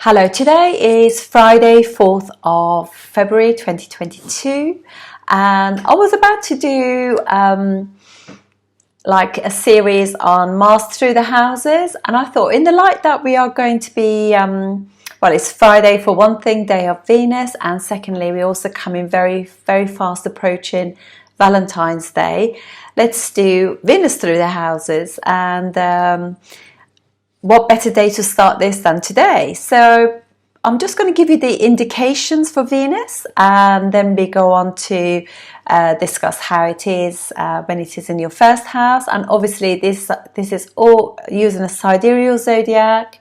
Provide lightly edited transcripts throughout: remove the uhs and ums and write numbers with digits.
Hello, today is Friday, 4th of February 2022, and I was about to do like a series on Mars through the houses, and I thought in the light that we are going to be, well, it's Friday for one thing, day of Venus, and secondly, we're also coming very fast approaching Valentine's Day. Let's do Venus through the houses, and what better day to start this than today? So I'm just going to give you the indications for Venus, and then we go on to discuss how it is when it is in your first house. And obviously this is all using a sidereal zodiac,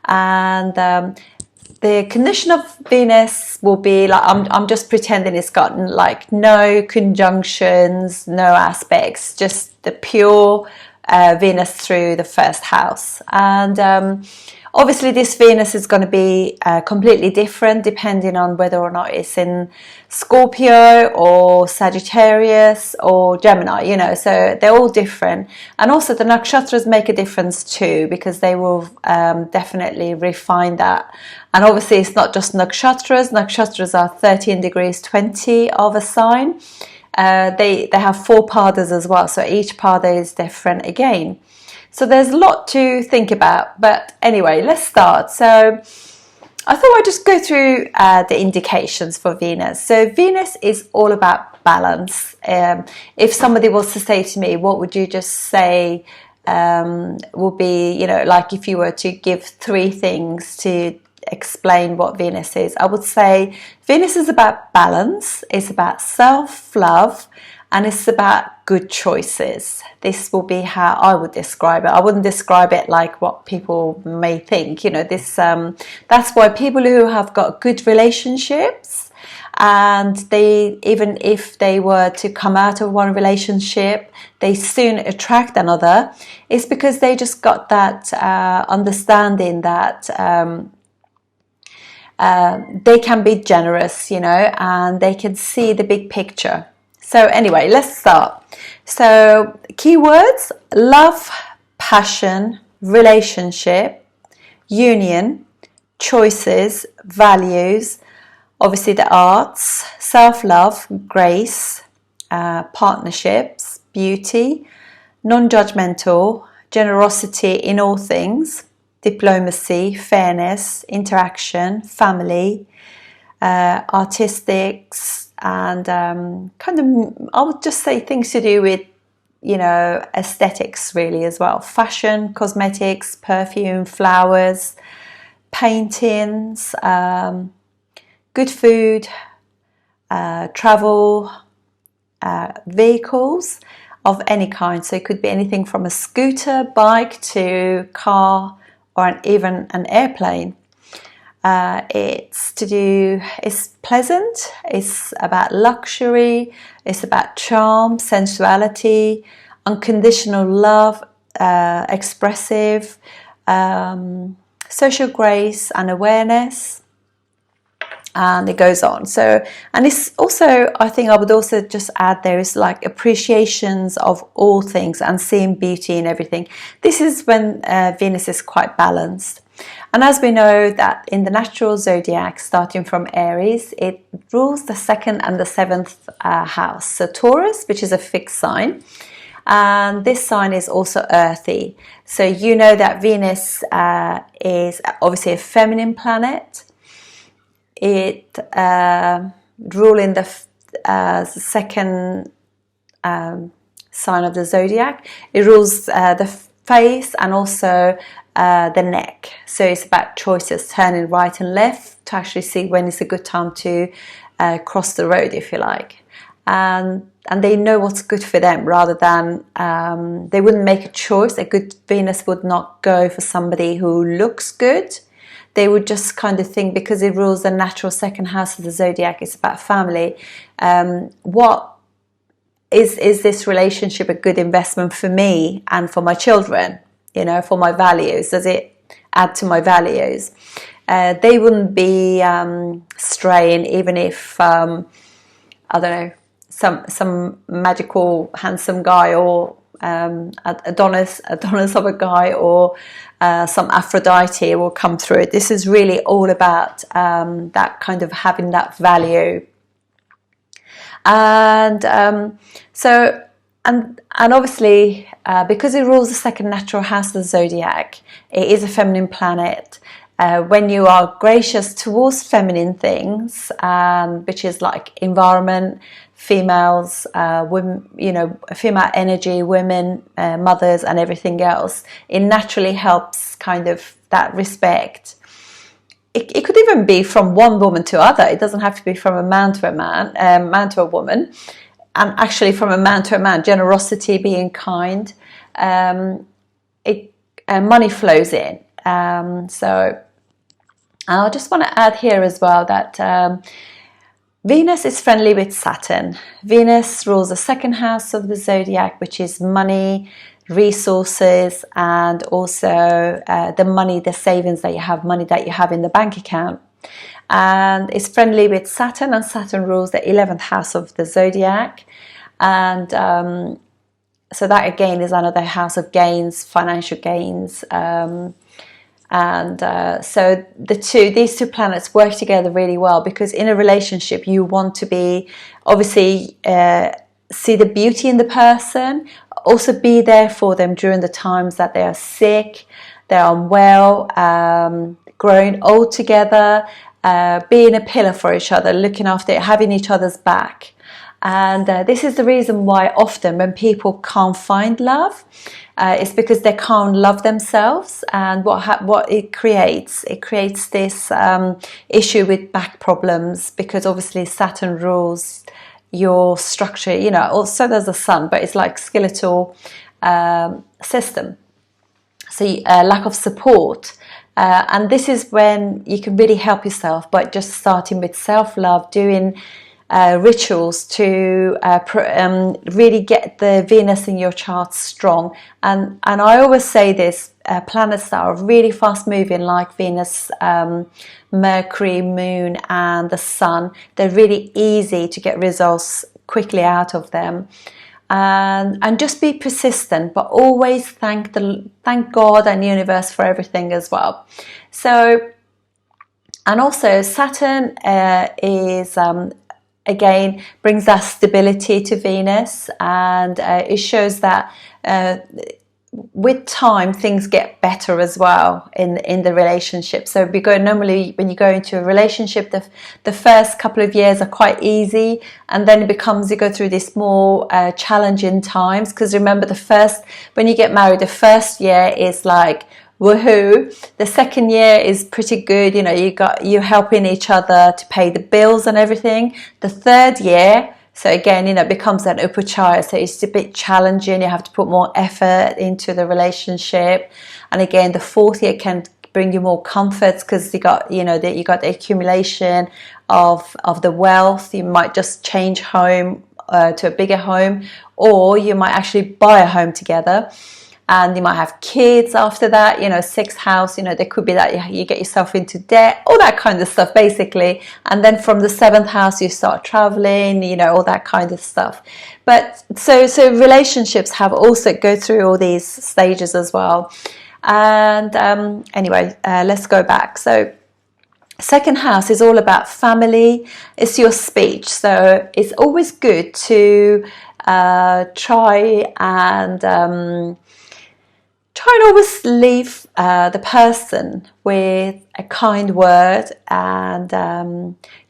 and the condition of Venus will be like, I'm just pretending it's got like no conjunctions, no aspects, just the pure Venus through the first house. And obviously this Venus is going to be completely different depending on whether or not it's in Scorpio or Sagittarius or Gemini, you know, so they're all different. And also the nakshatras make a difference too, because they will definitely refine that. And obviously it's not just nakshatras are 13 degrees 20 of a sign. They have 4 padas as well, so each pada is different again. So there's a lot to think about, but anyway, let's start. So I thought I'd just go through the indications for Venus. So Venus is all about balance. If somebody was to say to me, what would you just say would be, you know, like if you were to give 3 things to explain what Venus is, I would say Venus is about balance, it's about self-love, and it's about good choices. This will be how I would describe it. I wouldn't describe it like what people may think, you know, this that's why people who have got good relationships, and they, even if they were to come out of one relationship, they soon attract another, is because they just got that understanding that they can be generous, you know, and they can see the big picture. So anyway, let's start. So keywords: love, passion, relationship, union, choices, values, obviously the arts, self-love, grace, partnerships, beauty, non-judgmental, generosity in all things, diplomacy, fairness, interaction, family, artistics, and kind of, I would just say things to do with, you know, aesthetics really as well. Fashion, cosmetics, perfume, flowers, paintings, good food, travel, vehicles of any kind. So it could be anything from a scooter, bike to car, or even an airplane. It's pleasant, it's about luxury, it's about charm, sensuality, unconditional love, expressive, social grace and awareness, and it goes on. So, and it's also, I think I would also just add, there is like appreciations of all things and seeing beauty in everything. This is when Venus is quite balanced. And as we know that in the natural zodiac, starting from Aries, it rules the 2nd and the 7th house. So Taurus, which is a fixed sign, and this sign is also earthy. So you know that Venus is obviously a feminine planet. It ruling the 2nd sign of the zodiac. It rules the face and also the neck. So it's about choices, turning right and left to actually see when is a good time to cross the road, if you like. And they know what's good for them, rather than they wouldn't make a choice. A good Venus would not go for somebody who looks good. They would just kind of think, because it rules the natural 2nd house of the zodiac, it's about family. What is this relationship a good investment for me and for my children? You know, for my values, does it add to my values? They wouldn't be straying, even if I don't know, some magical handsome guy or Adonis of a guy, or some Aphrodite will come through. This is really all about that kind of having that value. And and obviously, because it rules the second natural house of the zodiac, it is a feminine planet. When you are gracious towards feminine things, which is like environment, females, women, female energy, women, mothers, and everything else, it naturally helps kind of that respect. It could even be from one woman to other. It doesn't have to be from a man to a man to a woman, and actually from a man to a man. Generosity, being kind, money flows in. So I just want to add here as well that Venus is friendly with Saturn. Venus rules the second house of the zodiac, which is money, resources, and also the money, the savings that you have, money that you have in the bank account. And it's friendly with Saturn, and Saturn rules the 11th house of the zodiac. And so that again is another house of gains, financial gains. So these two planets work together really well, because in a relationship you want to be, obviously, see the beauty in the person, also be there for them during the times that they are sick, they're unwell, growing old together, being a pillar for each other, looking after, having each other's back. And this is the reason why often when people can't find love, it's because they can't love themselves. And what it creates this issue with back problems, because obviously Saturn rules your structure, also there's the sun, but it's like skeletal system. So lack of support. And this is when you can really help yourself by just starting with self-love, doing rituals to really get the Venus in your chart strong. And I always say this, planets that are really fast moving, like Venus, Mercury, Moon, and the Sun, they're really easy to get results quickly out of them. And just be persistent, but always thank God and universe for everything as well. So, and also Saturn is again brings that stability to Venus, and it shows that with time things get better as well in the relationship. So normally when you go into a relationship, the first couple of years are quite easy, and then you go through this more challenging times, because remember, when you get married, the first year is like woohoo. The second year is pretty good, you're helping each other to pay the bills and everything. The third year, so again, it becomes an upachaya, so it's a bit challenging. You have to put more effort into the relationship. And again, the fourth year can bring you more comforts, because you got the accumulation of the wealth. You might just change home to a bigger home, or you might actually buy a home together. And you might have kids after that, sixth house, there could be that you get yourself into debt, all that kind of stuff, basically. And then from the seventh house, you start traveling, all that kind of stuff. But so relationships have also go through all these stages as well. And anyway, let's go back. So second house is all about family. It's your speech. So it's always good to try and always leave the person with a kind word, and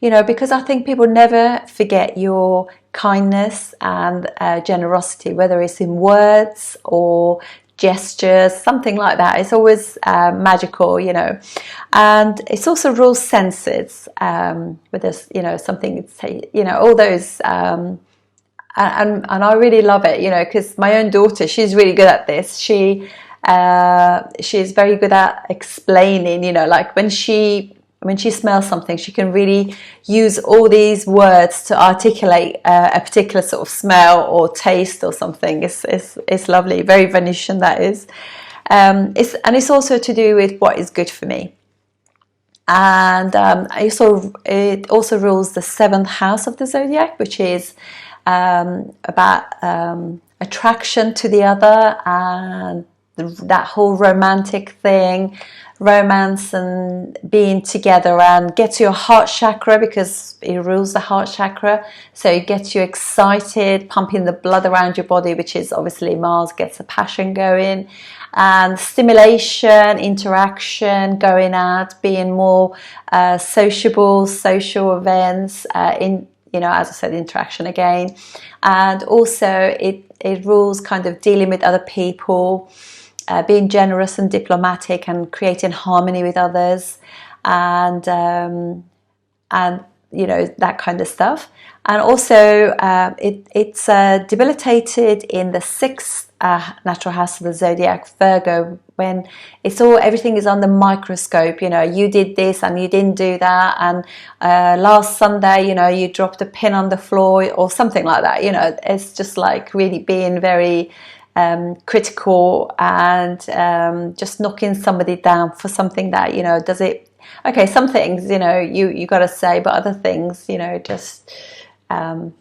because I think people never forget your kindness and generosity, whether it's in words or gestures, something like that. It's always magical, and it's also rules senses with this, something, all those. And I really love it, because my own daughter, she's really good at this. She's very good at explaining, like when she smells something, she can really use all these words to articulate a particular sort of smell or taste or something. It's lovely, very Venetian, that is. It's also to do with what is good for me. And it also rules the seventh house of the zodiac, which is about attraction to the other, and that whole romantic thing, romance and being together, and gets your heart chakra because it rules the heart chakra, so it gets you excited, pumping the blood around your body, which is obviously Mars gets the passion going, and stimulation, interaction, going out, being more sociable, social events, in, you know, as I said, interaction again. And also it rules kind of dealing with other people, being generous and diplomatic and creating harmony with others, and you know, that kind of stuff. And also it's debilitated in the 6th natural house of the zodiac, Virgo, when it's all, everything is on the microscope. You know, you did this and you didn't do that, and last Sunday, you know, you dropped a pin on the floor or something like that. You know, it's just like really being very critical, and just knocking somebody down for something that, you know, does it, okay, some things, you know, you got to say, but other things, you know, just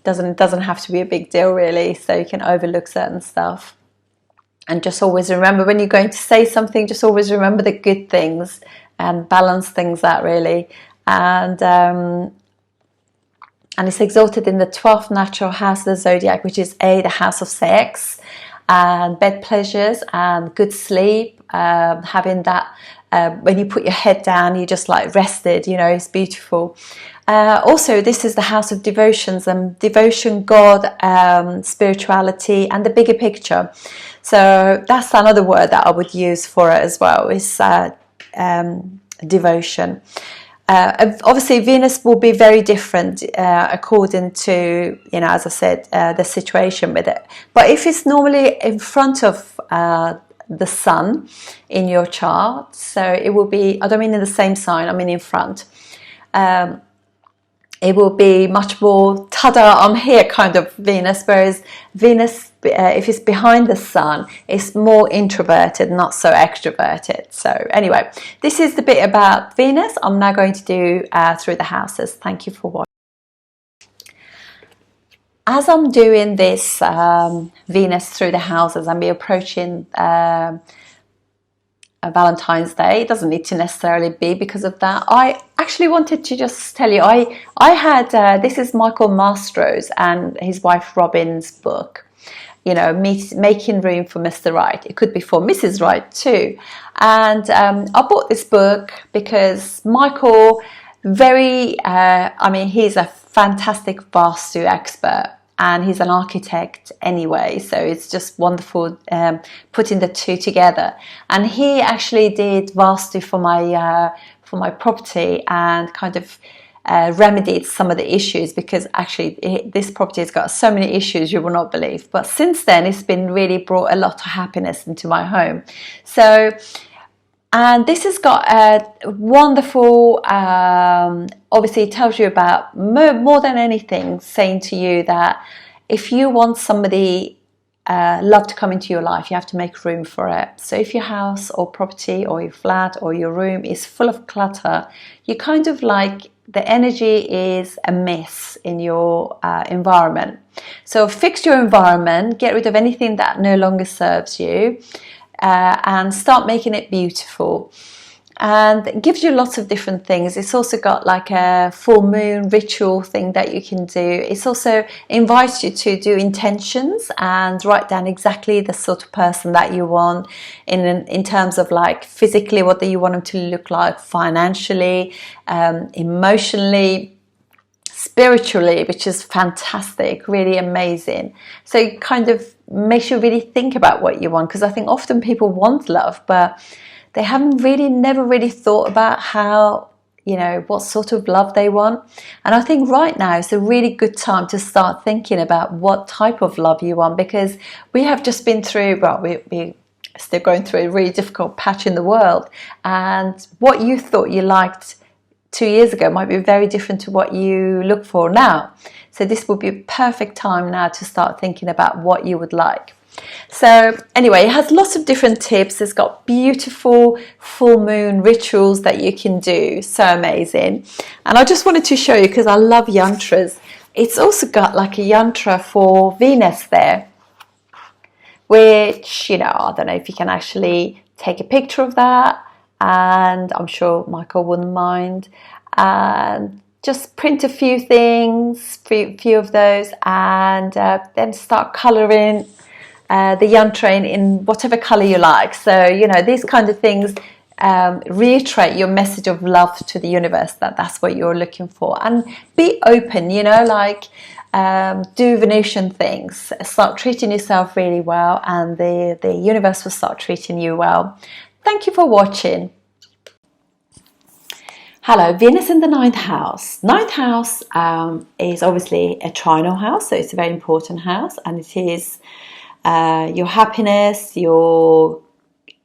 doesn't have to be a big deal really, so you can overlook certain stuff. And just always remember, when you're going to say something, just always remember the good things and balance things out really. And it's exalted in the 12th natural house of the zodiac, which is the house of sex and bed pleasures and good sleep, having that when you put your head down, you're just like rested, you know, it's beautiful. Also, this is the house of devotions, and devotion, God, spirituality, and the bigger picture. So that's another word that I would use for it as well, is devotion. Obviously, Venus will be very different according to, you know, as I said, the situation with it. But if it's normally in front of the sun in your chart, so it will be, I don't mean in the same sign, I mean in front. It will be much more ta-da, I'm here kind of Venus, whereas Venus, if it's behind the sun, it's more introverted, not so extroverted. So anyway, this is the bit about Venus. I'm now going to do through the houses. Thank you for watching. As I'm doing this Venus through the houses, I'm approaching Valentine's Day. It doesn't need to necessarily be because of that. I actually wanted to just tell you, I had this is Michael Mastro's and his wife Robin's book, you know, Making Room for Mr. Right. It could be for Mrs. Right too. And I bought this book because Michael, I mean, he's a fantastic Vastu expert, and he's an architect anyway, so it's just wonderful putting the two together. And he actually did Vastu for my property, and kind of remedied some of the issues, because actually this property has got so many issues you will not believe. But since then, it's been really brought a lot of happiness into my home. So, and this has got a wonderful, obviously it tells you about, more than anything, saying to you that if you want somebody, love to come into your life, you have to make room for it. So if your house or property or your flat or your room is full of clutter, you kind of like, the energy is a mess in your environment. So fix your environment, get rid of anything that no longer serves you, and start making it beautiful. And it gives you lots of different things. It's also got like a full moon ritual thing that you can do. It's also invites you to do intentions and write down exactly the sort of person that you want in terms of like physically, what do you want them to look like, financially, emotionally, spiritually, which is fantastic, really amazing. So it kind of makes you really think about what you want, because I think often people want love, but they haven't really, never really thought about how, you know, what sort of love they want. And I think right now is a really good time to start thinking about what type of love you want, because we have just been through, well, we're still going through a really difficult patch in the world, and what you thought you liked 2 years ago might be very different to what you look for now. So this would be a perfect time now to start thinking about what you would like. So anyway, it has lots of different tips. It's got beautiful full moon rituals that you can do. So amazing. And I just wanted to show you, because I love yantras. It's also got like a yantra for Venus there. which, you know, I don't know if you can actually take a picture of that, and I'm sure Michael wouldn't mind, and just print a few things, few of those, and then start colouring the yantra in whatever colour you like. So, you know, these kind of things reiterate your message of love to the universe, that's what you're looking for. And be open, you know, like do Venusian things, start treating yourself really well, and the universe will start treating you well. Thank you for watching. Hello, Venus in the ninth house. Ninth house is obviously a trinal house, so it's a very important house, and it is your happiness, your,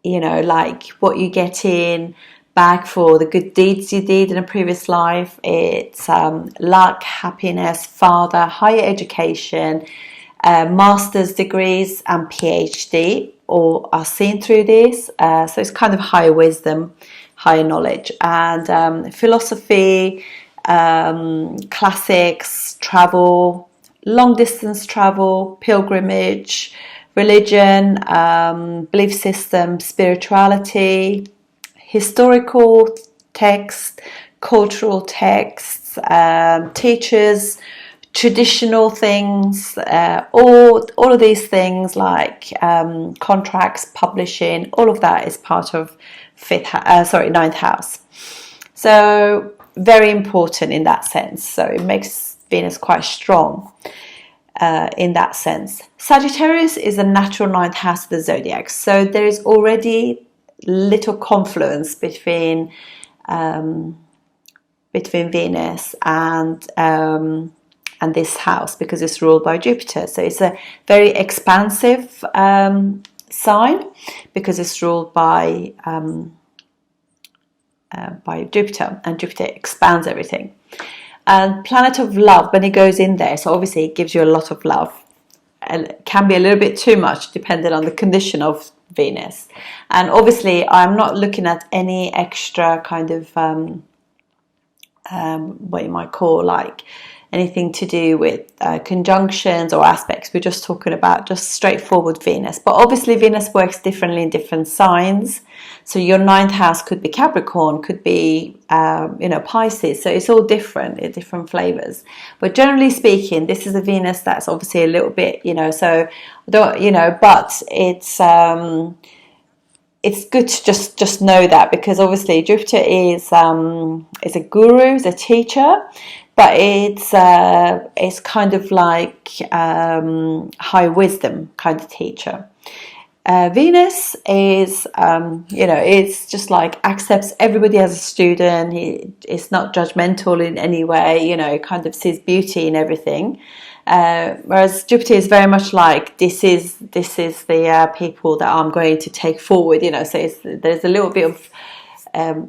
you know, like what you get in back for the good deeds you did in a previous life. It's luck, happiness, father, higher education, master's degrees and PhD all are seen through this. So it's kind of higher wisdom, higher knowledge, and philosophy, classics, travel, long distance travel, pilgrimage, religion, belief system, spirituality, historical text, cultural texts, teachers, traditional things, all of these things like contracts, publishing, all of that is part of ninth house. So very important in that sense. So it makes Venus quite strong in that sense. Sagittarius is a natural ninth house of the zodiac. So there is already little confluence between Venus and this house, because it's ruled by Jupiter. So it's a very expansive sign because it's ruled by Jupiter, and Jupiter expands everything. And planet of love, when it goes in there, so obviously it gives you a lot of love, and it can be a little bit too much depending on the condition of Venus. And obviously I'm not looking at any extra kind of what you might call like anything to do with conjunctions or aspects. We're just talking about just straightforward Venus. But obviously Venus works differently in different signs. So your ninth house could be Capricorn, could be you know, Pisces. So it's all different, different flavors. But generally speaking, this is a Venus that's obviously a little bit, you know, so you know, but it's good to just know that, because obviously Jupiter is a guru, is a teacher, but it's kind of like high wisdom kind of teacher. Venus is you know, it's just like accepts everybody as a student. It's not judgmental in any way, you know, kind of sees beauty in everything. Whereas Jupiter is very much like, this is the people that I'm going to take forward, you know. So there's a little bit of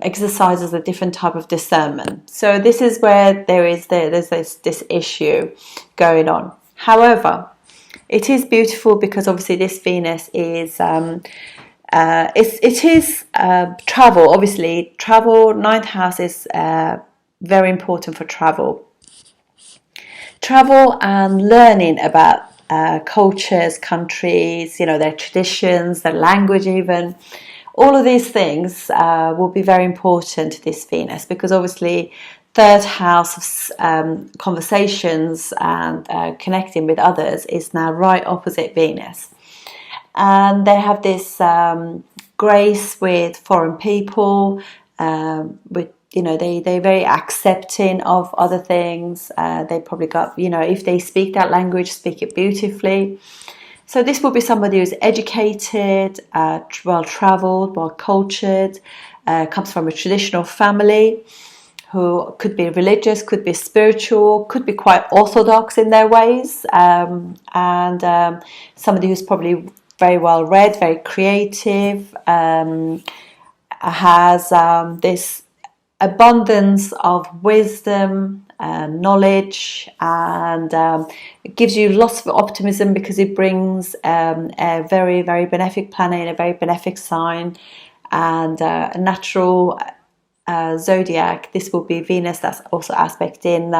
exercises a different type of discernment. So this is where there's this issue going on. However, it is beautiful because obviously this Venus is it is travel. Obviously, travel, ninth house is very important for travel. Travel and learning about cultures, countries, you know, their traditions, their language even. All of these things will be very important to this Venus, because obviously third house of conversations and connecting with others is now right opposite Venus. And they have this grace with foreign people, with, you know, they're very accepting of other things. They probably got, you know, if they speak that language, speak it beautifully. So this will be somebody who's educated, well-travelled, well-cultured, comes from a traditional family, who could be religious, could be spiritual, could be quite orthodox in their ways, and somebody who's probably very well read, very creative, has this abundance of wisdom, knowledge, and it gives you lots of optimism because it brings a very, very benefic planet in a very benefic sign, and a natural zodiac. This will be Venus that's also aspect in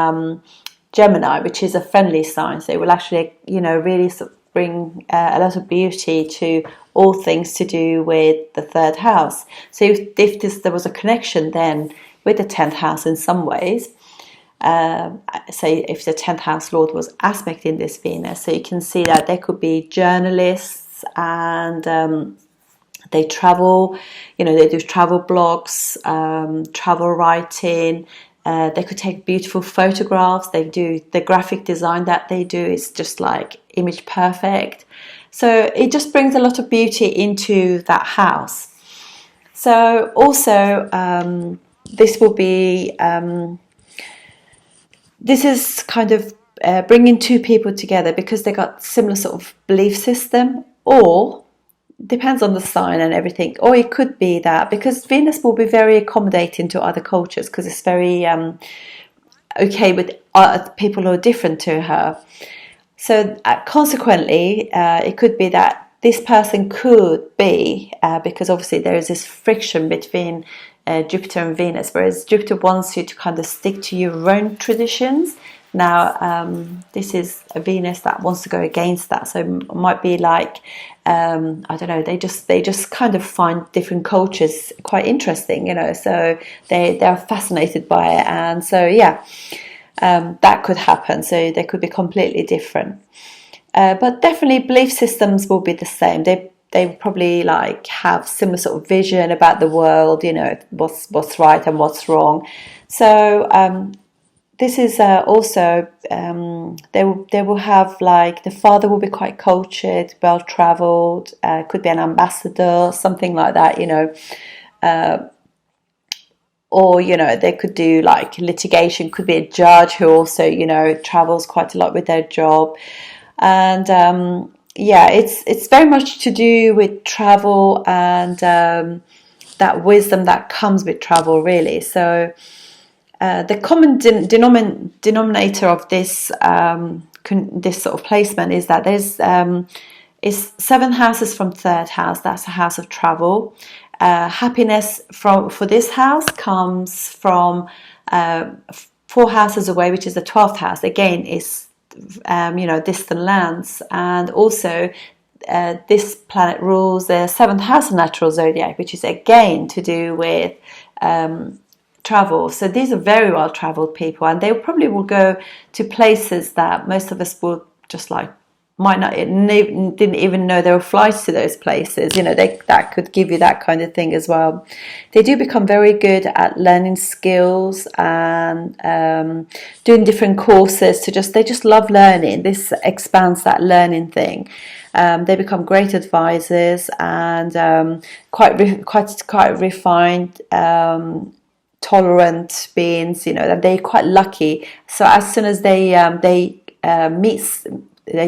Gemini, which is a friendly sign, so it will actually, you know, really bring a lot of beauty to all things to do with the third house. So if there was a connection then with the 10th house in some ways, say if the 10th house lord was aspecting this Venus, so you can see that there could be journalists, and they travel, they do travel blogs, travel writing. They could take beautiful photographs. They do the graphic design that they do is just like image perfect. So it just brings a lot of beauty into that house. So also this will be, this is kind of bringing two people together because they got similar sort of belief system, or depends on the sign and everything, or it could be that because Venus will be very accommodating to other cultures because it's very okay with people who are different to her. So consequently, it could be that this person could be, because obviously there is this friction between Jupiter and Venus, whereas Jupiter wants you to kind of stick to your own traditions. Now, this is a Venus that wants to go against that. So it might be like, I don't know, they just kind of find different cultures quite interesting, so they're fascinated by it. And so, yeah, that could happen. So they could be completely different. But definitely belief systems will be the same. They probably like have similar sort of vision about the world, what's right and what's wrong. So, this is also, they will have like, the father will be quite cultured, well-travelled, could be an ambassador, something like that, or, they could do like litigation, could be a judge who also, travels quite a lot with their job. And yeah, it's very much to do with travel and that wisdom that comes with travel, really. So the common denominator of this this sort of placement is that there's is 7 houses from third house. That's a house of travel. Happiness for this house comes from 4 houses away, which is the 12th house. Again, is distant lands, and also this planet rules the 7th house of natural zodiac, which is again to do with travel. So these are very well traveled people, and they probably will go to places that most of us will just like might not didn't even know there were flights to those places. That could give you that kind of thing as well. They do become very good at learning skills and doing different courses. They just love learning. This expands that learning thing. They become great advisors and quite refined, tolerant beings. That they're quite lucky. So as soon as they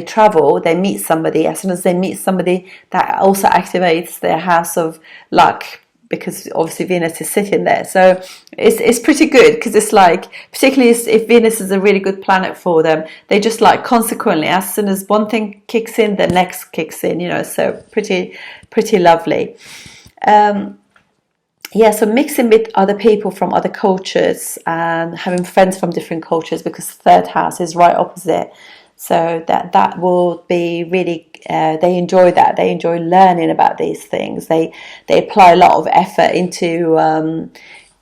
travel, they meet somebody. As soon as they meet somebody, that also activates their house of luck, because obviously Venus is sitting there. So it's pretty good, because it's like, particularly if Venus is a really good planet for them, they just like consequently, as soon as one thing kicks in, the next kicks in, so pretty lovely. Yeah, so mixing with other people from other cultures and having friends from different cultures, because third house is right opposite. So that will be really, they enjoy that. They enjoy learning about these things. They apply a lot of effort into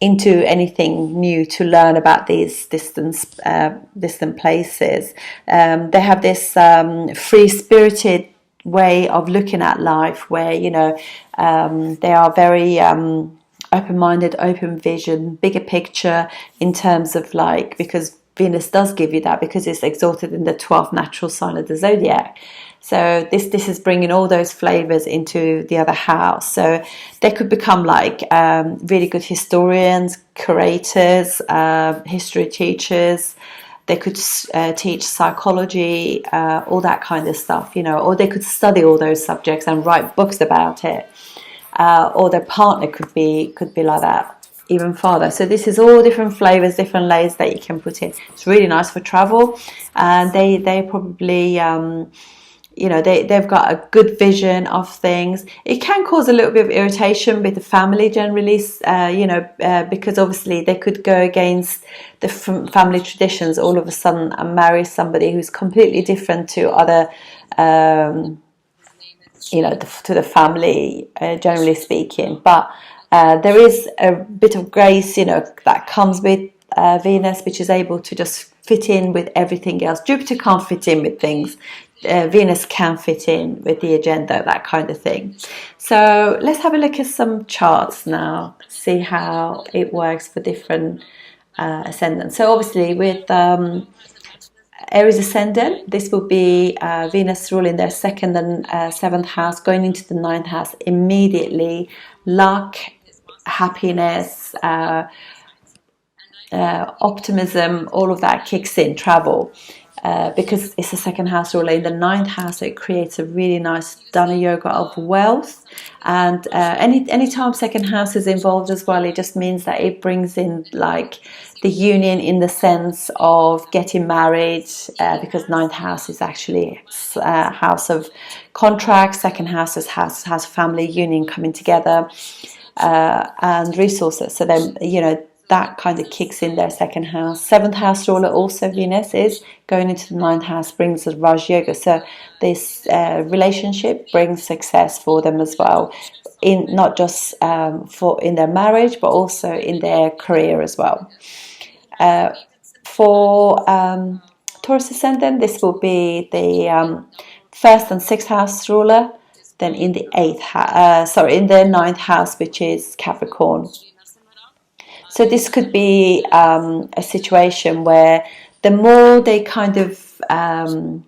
anything new to learn about these distant places. They have this free-spirited way of looking at life, where they are very open-minded, open vision, bigger picture in terms of because Venus does give you that, because it's exalted in the 12th natural sign of the zodiac. So this is bringing all those flavors into the other house. So they could become really good historians, curators, history teachers. They could teach psychology, all that kind of stuff, or they could study all those subjects and write books about it. Or their partner could be like that, even farther. So this is all different flavors, different layers that you can put in. It's really nice for travel, and they probably they've got a good vision of things. It can cause a little bit of irritation with the family generally, because obviously they could go against the family traditions all of a sudden and marry somebody who's completely different to other, to the family, generally speaking. But there is a bit of grace, that comes with Venus, which is able to just fit in with everything else. Jupiter can't fit in with things. Venus can fit in with the agenda, that kind of thing. So let's have a look at some charts now, see how it works for different ascendants. So obviously with Aries ascendant, this will be Venus ruling their 2nd and 7th house, going into the 9th house immediately. Luck, happiness, optimism, all of that kicks in. Travel, because it's the 2nd house ruler in the 9th house, so it creates a really nice Dana yoga of wealth. And anytime 2nd house is involved as well, it just means that it brings in like the union in the sense of getting married, because 9th house is actually a house of contracts. 2nd house has family union coming together, and resources. So then that kind of kicks in their 2nd house. 7th house ruler also Venus is going into the 9th house, brings the Raj Yoga. So this relationship brings success for them as well, in not just in their marriage, but also in their career as well. For Taurus ascendant, this will be the 1st and 6th house ruler. Then in the in the 9th house, which is Capricorn. So this could be a situation where the more they kind of, the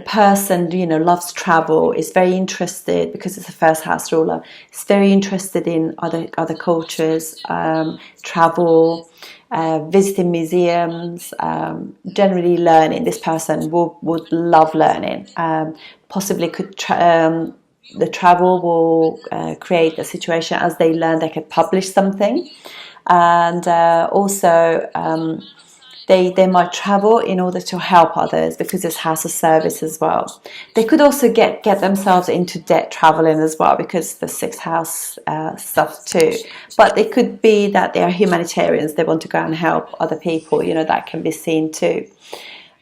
person, loves travel, is very interested, because it's a 1st house ruler, is very interested in other cultures, travel, visiting museums, generally learning. This person would love learning. Possibly could the travel will create a situation as they learn they could publish something, and also they might travel in order to help others, because it's house of service as well. They could also get themselves into debt traveling as well, because the 6th house stuff too. But it could be that they are humanitarians, they want to go and help other people, that can be seen too.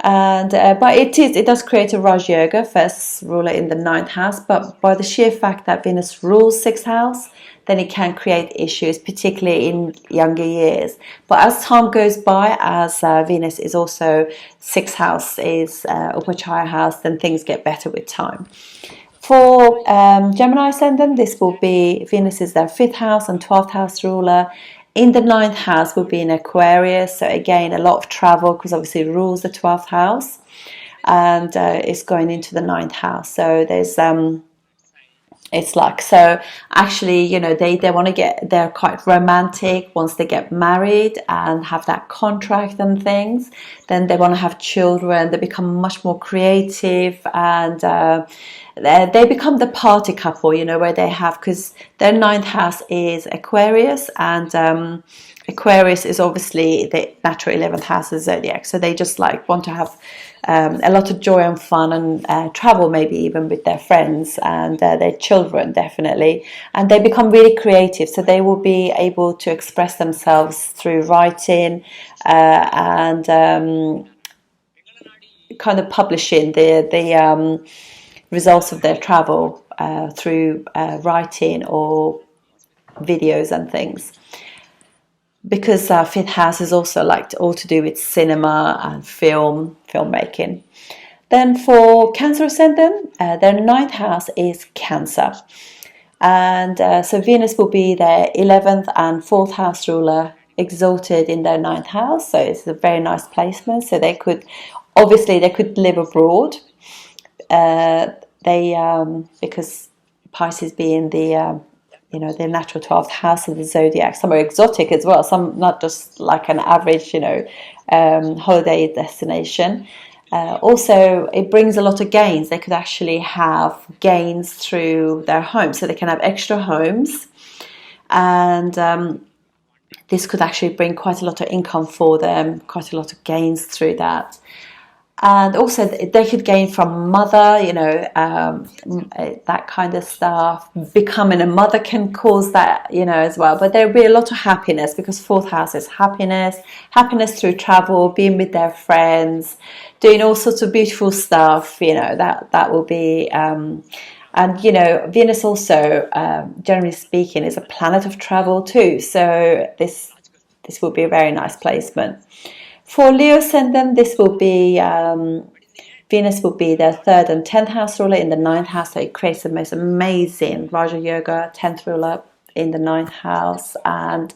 And but it does create a Raj Yoga, 1st ruler in the 9th house, but by the sheer fact that Venus rules 6th house, then it can create issues, particularly in younger years. But as time goes by, as Venus is also 6th house, is Upachaya house, then things get better with time. For Gemini ascendant, this will be, Venus is their 5th house and 12th house ruler. In the 9th house will be in Aquarius, so again a lot of travel, because obviously it rules the 12th house, and it's going into the 9th house. So there's it's like, so actually they want to they're quite romantic once they get married and have that contract and things. Then they want to have children, they become much more creative, and they become the party couple, where they have, because their 9th house is Aquarius, and Aquarius is obviously the natural 11th house of zodiac. So they just want to have a lot of joy and fun, and travel, maybe even with their friends and their children, definitely. And they become really creative, so they will be able to express themselves through writing, and kind of publishing the results of their travel through writing or videos and things. Because 5th house is also all to do with cinema and filmmaking. Then for Cancer ascendant, their 9th house is Cancer, and so Venus will be their 11th and 4th house ruler, exalted in their 9th house. So it's a very nice placement. So they could live abroad. Because Pisces being the their natural 12th house of the zodiac, some are exotic as well, some not just like an average holiday destination. Also, it brings a lot of gains. They could actually have gains through their home, so they can have extra homes, and this could actually bring quite a lot of income for them, quite a lot of gains through that. and also they could gain from mother, you know, that kind of stuff. Becoming a mother can cause that, you know, as well. But there'll be a lot of happiness, because fourth house is happiness through travel, being with their friends, doing all sorts of beautiful stuff, you know, that will be and you know, Venus also, generally speaking, is a planet of travel too, so this will be a very nice placement. For Leo ascendant, this will be Venus will be their 3rd and 10th house ruler in the 9th house, so it creates the most amazing Raja Yoga, 10th ruler in the 9th house, and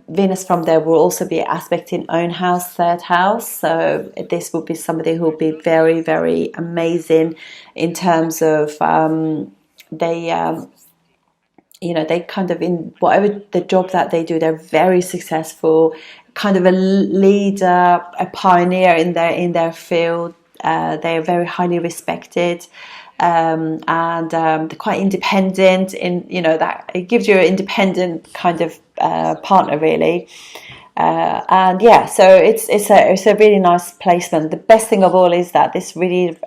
Venus from there will also be aspecting own house, 3rd house, so this will be somebody who will be very, very amazing in terms of you know, they kind of, in whatever the job that they do, they're very successful, kind of a leader, a pioneer in their field. They are very highly respected, and they're quite independent. In, you know, that it gives you an independent kind of partner, really. And yeah, so it's a really nice placement. The best thing of all is that this really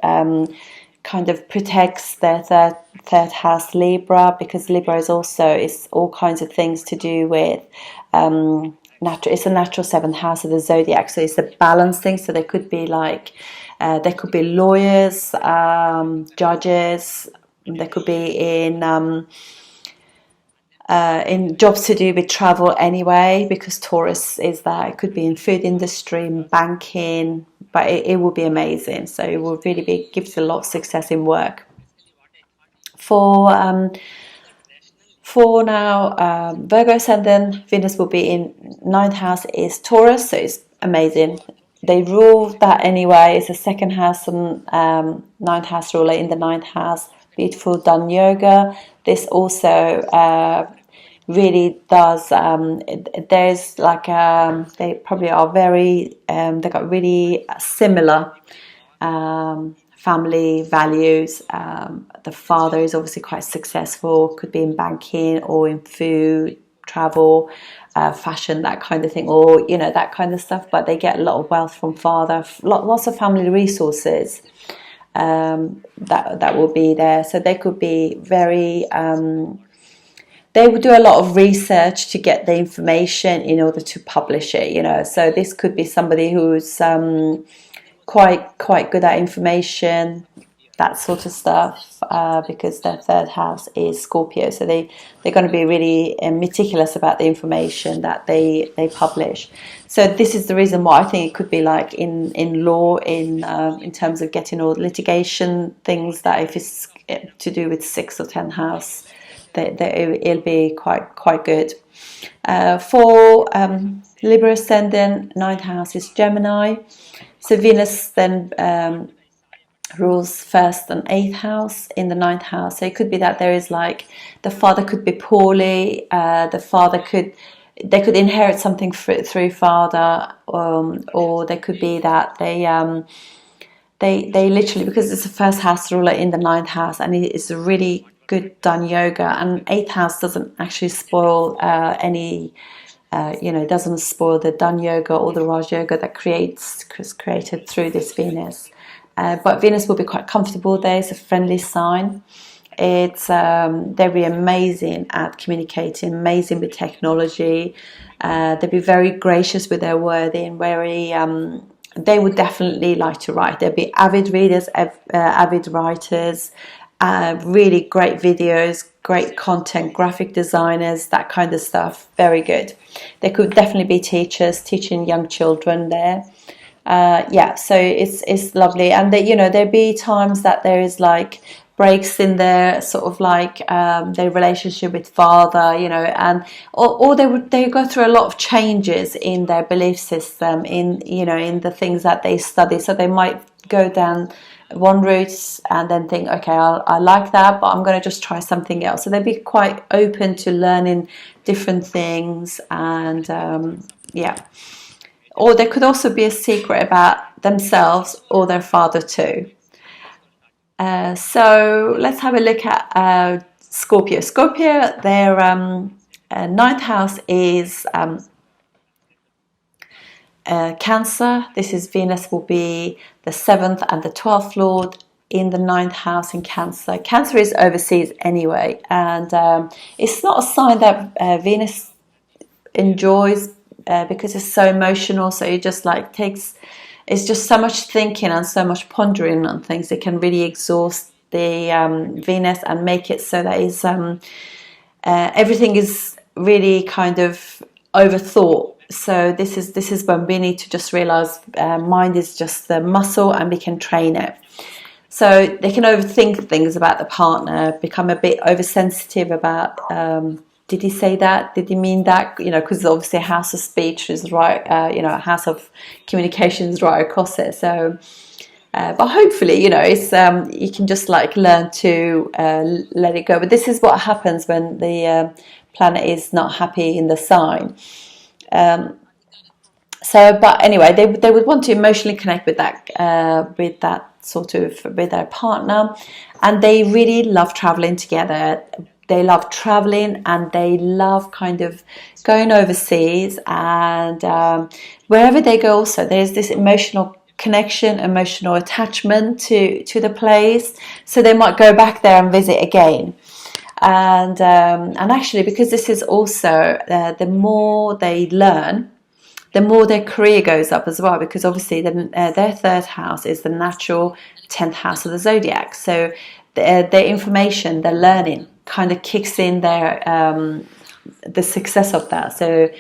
kind of protects their third house Libra, because Libra is all kinds of things to do with natural. It's a natural 7th house of the zodiac, so it's the balance thing. So they could be like there could be lawyers, judges. They could be in jobs to do with travel anyway, because Taurus is that. It could be in food industry, in banking, but it will be amazing. So it will really gives a lot of success in work. For now, Virgo ascendant, Venus will be in 9th house is Taurus, so it's amazing. They rule that anyway. It's a 2nd house and 9th house ruler in the 9th house. Beautiful done yoga. This also really does. There's like they probably are very. They got really similar family values. The father is obviously quite successful. Could be in banking or in food, travel, fashion, that kind of thing, or you know, that kind of stuff. But they get a lot of wealth from father. Lots of family resources. That will be there, so they could be very they would do a lot of research to get the information in order to publish it, you know. So this could be somebody who's quite good at information, that sort of stuff, because their 3rd house is Scorpio, so they're going to be really meticulous about the information that they publish. So this is the reason why I think it could be like in law, in terms of getting all litigation things, that if it's to do with 6th or 10th house, it'll be quite good. For Libra ascendant, 9th house is Gemini, so Venus then rules 1st and 8th house in the 9th house. So it could be that there is like the father could be poorly, they could inherit something through father, or they could be that they literally, because it's the 1st house ruler in the 9th house, and it's a really good done yoga, and 8th house doesn't actually spoil any. You know, doesn't spoil the done yoga or the Raj yoga that is created through this Venus. But Venus will be quite comfortable there. It's a friendly sign. It's they'll be amazing at communicating, amazing with technology. They'll be very gracious with their wording, very. They would definitely like to write. They'll be avid readers, avid writers. Really great videos, great content, graphic designers, that kind of stuff. Very good. They could definitely be teachers, teaching young children there. Yeah, so it's lovely, and you know, there'll be times that there is like breaks in their sort of like their relationship with father, you know, and or they go through a lot of changes in their belief system, in, you know, in the things that they study. So they might go down one route and then think, okay, I like that, but I'm going to just try something else. So they'd be quite open to learning different things, and yeah. Or there could also be a secret about themselves or their father too. So let's have a look at Scorpio. Scorpio, their 9th house is Cancer, this is Venus will be the 7th and the 12th Lord in the 9th house in Cancer. Cancer is overseas anyway, and it's not a sign that Venus enjoys because it's so emotional. So it just like takes, it's just so much thinking and so much pondering on things. It can really exhaust the Venus and make it so that is everything is really kind of overthought. So this is when we need to just realize mind is just the muscle and we can train it. So they can overthink things about the partner, become a bit oversensitive about did he say that? Did he mean that? You know, because obviously a house of speech is right, you know, a house of communication is right across it. So, but hopefully, you know, it's you can just like learn to let it go. But this is what happens when the planet is not happy in the sign. So, but anyway, they would want to emotionally connect with that sort of with their partner, and they really love traveling together. They love traveling and they love kind of going overseas, and wherever they go also there's this emotional connection, emotional attachment to the place, so they might go back there and visit again. And actually, because this is also the more they learn, the more their career goes up as well, because obviously their third house is the natural 10th house of the zodiac. So their information, their learning kind of kicks in their the success of that. So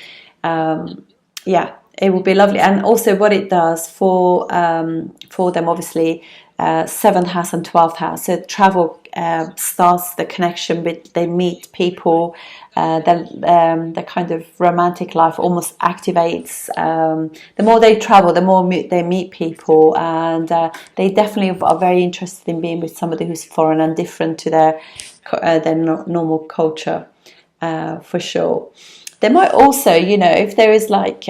yeah, it will be lovely. And also what it does for them, obviously 7th house and 12th house, so travel starts the connection with, they meet people, the kind of romantic life almost activates. The more they travel, the more they meet people, and they definitely are very interested in being with somebody who's foreign and different to their normal culture, for sure. They might also, you know, if there is like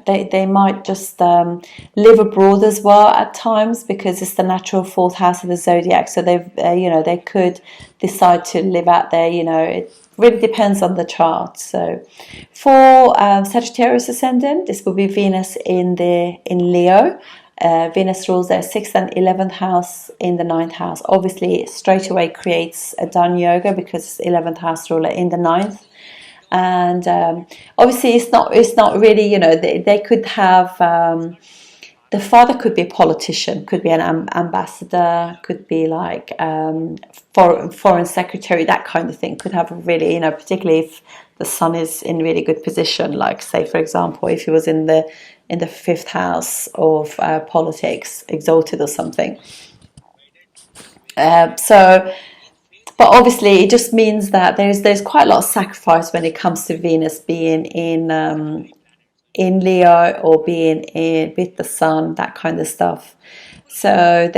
they might just live abroad as well at times, because it's the natural 4th house of the zodiac. So they you know, they could decide to live out there. You know, it really depends on the chart. So for Sagittarius ascendant, this will be Venus in Leo. Venus rules their 6th and 11th house in the 9th house. Obviously, straight away creates a Dhan Yoga because 11th house ruler in the 9th. And obviously, it's not really, you know, they could have, the father could be a politician, could be an ambassador, could be like foreign secretary, that kind of thing. Could have a really, you know, particularly if the sun is in really good position, like say for example if he was in the 5th house of politics, exalted or something. But obviously it just means that there's quite a lot of sacrifice when it comes to Venus being in Leo or being with the sun, that kind of stuff. So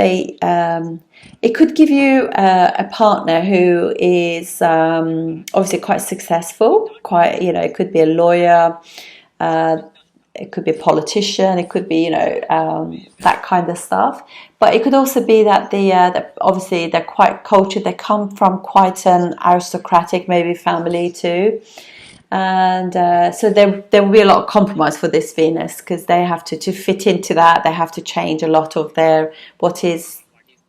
it could give you a partner who is obviously quite successful, quite, you know, it could be a lawyer, it could be a politician, it could be, you know, that kind of stuff. But it could also be that obviously they're quite cultured, they come from quite an aristocratic maybe family too. And so there will be a lot of compromise for this Venus, because they have to fit into that, they have to change a lot of what is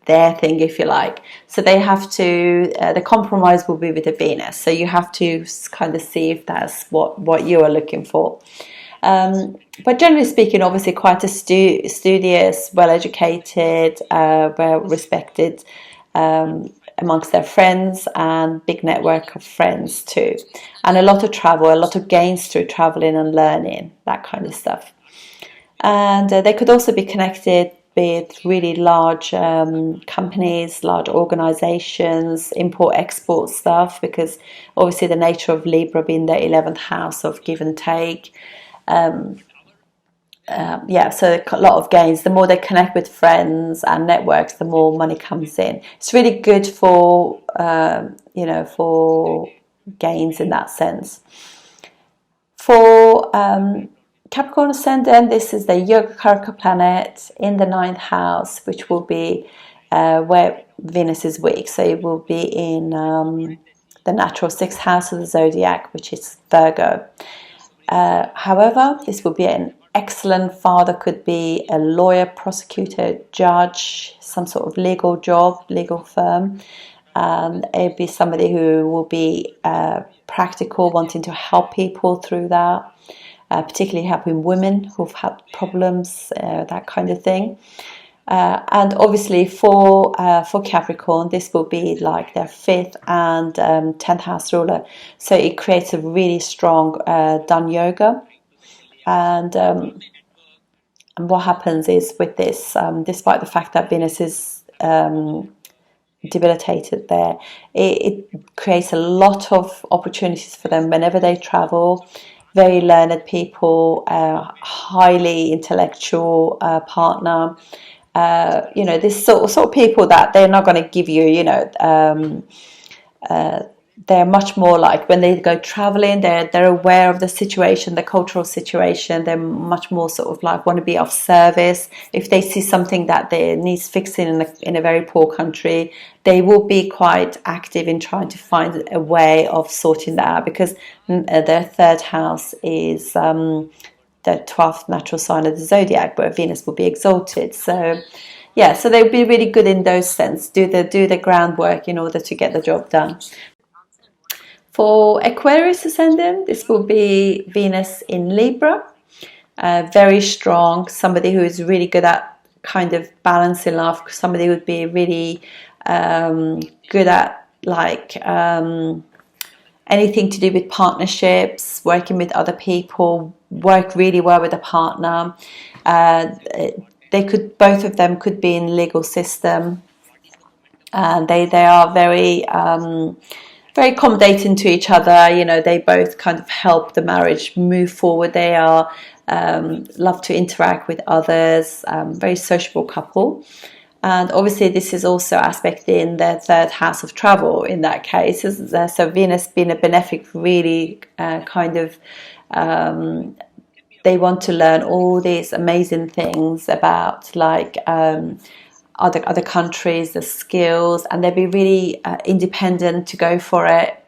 their thing, if you like. So they have to, the compromise will be with the Venus. So you have to kind of see if that's what you are looking for. But generally speaking, obviously quite a studious, well-educated, well-respected amongst their friends, and big network of friends too. And a lot of travel, a lot of gains through traveling and learning, that kind of stuff. And they could also be connected with really large companies, large organizations, import-export stuff, because obviously the nature of Libra being the 11th house of give and take. Yeah, so a lot of gains. The more they connect with friends and networks, the more money comes in. It's really good for you know, for gains in that sense. For Capricorn ascendant, this is the Yogacaraka planet in the 9th house, which will be where Venus is weak. So it will be in the natural 6th house of the zodiac, which is Virgo. However, this would be an excellent father, could be a lawyer, prosecutor, judge, some sort of legal job, legal firm. It'd be somebody who will be practical, wanting to help people through that, particularly helping women who've had problems, that kind of thing. And obviously for Capricorn, this will be like their 5th and 10th house ruler. So it creates a really strong Dhan yoga. And what happens is with this, despite the fact that Venus is debilitated there, it creates a lot of opportunities for them whenever they travel. Very learned people, highly intellectual partner. This sort of people that they're not going to give you, they're much more like when they go traveling, they're aware of the situation, the cultural situation. They're much more sort of like want to be of service. If they see something that they needs fixing in a very poor country, they will be quite active in trying to find a way of sorting that out, because their 3rd house is the 12th natural sign of the zodiac, where Venus will be exalted. So yeah, so they'll be really good in those sense, do the groundwork in order to get the job done. For Aquarius ascendant, this will be Venus in Libra. Very strong, somebody who is really good at kind of balancing life, somebody who would be really good at like anything to do with partnerships, working with other people, work really well with a partner. Both of them could be in legal system. They are very very accommodating to each other. They both kind of help the marriage move forward. They are love to interact with others, very sociable couple. And obviously this is also aspecting their 3rd house of travel in that case. So Venus being a benefic, really kind of they want to learn all these amazing things about like other countries, the skills, and they'll be really independent to go for it.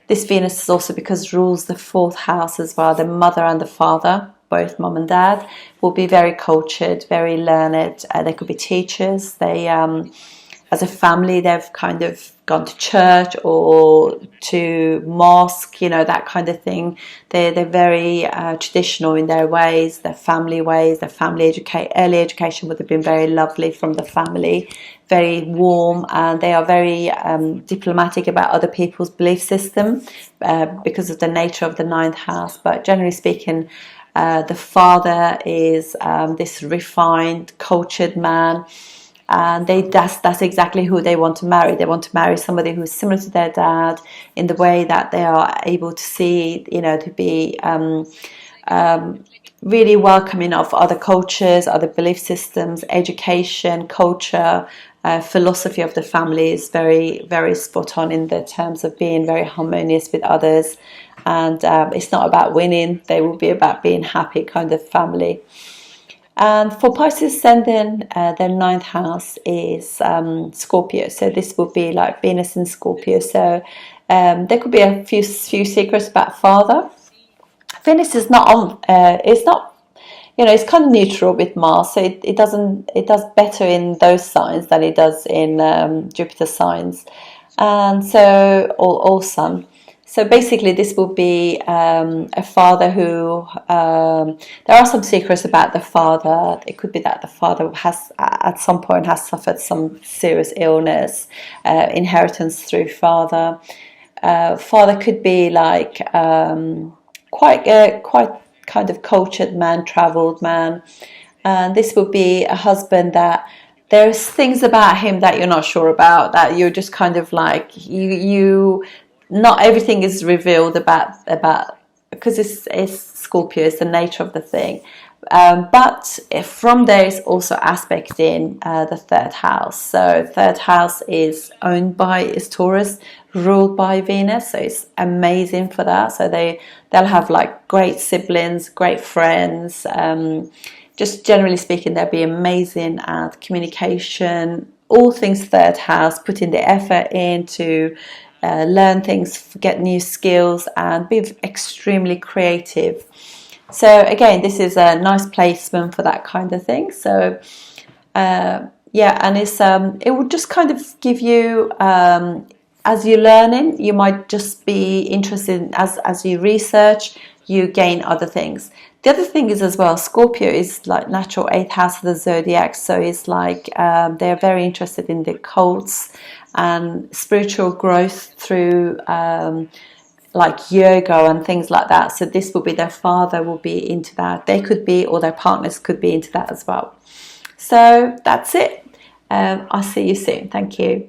This Venus is also, because rules the 4th house as well, the mother and the father, both mom and dad, will be very cultured, very learned. They could be teachers. They, as a family, they've kind of gone to church or to mosque, that kind of thing. They're very traditional in their ways, their family ways, their early education would have been very lovely from the family, very warm, and they are very diplomatic about other people's belief system because of the nature of the 9th house. But generally speaking, the father is this refined, cultured man, and that's exactly who they want to marry. They want to marry somebody who's similar to their dad in the way that they are able to see, to be really welcoming of other cultures, other belief systems, education, culture, philosophy of the family is very, very spot on in the terms of being very harmonious with others. And it's not about winning, they will be about being happy kind of family. And for Pisces ascendant, their 9th house is Scorpio. So this will be like Venus in Scorpio. So there could be a few secrets about father. Venus is not on. It's not. It's kind of neutral with Mars. So it does better in those signs than it does in Jupiter signs, and so or Sun. So basically this will be a father who, there are some secrets about the father. It could be that the father has at some point has suffered some serious illness, inheritance through father. Father could be like quite kind of cultured man, travelled man. And this would be a husband that there's things about him that you're not sure about, that you're just kind of like, you not everything is revealed about because it's Scorpio, it's the nature of the thing. But from there is also aspecting the 3rd house. So 3rd house is Taurus, ruled by Venus. So it's amazing for that. So they'll have like great siblings, great friends. Just generally speaking, they'll be amazing at communication. All things 3rd house, putting the effort into learn things, get new skills, and be extremely creative. So again, this is a nice placement for that kind of thing. So yeah, and it's it will just kind of give you, as you're learning, you might just be interested in, as you research, you gain other things. The other thing is as well, Scorpio is like natural 8th house of the zodiac, so it's like they're very interested in the cults and spiritual growth through like yoga and things like that. So this will be, their father will be into that. They could be, or their partners could be into that as well. So that's it. I'll see you soon. Thank you.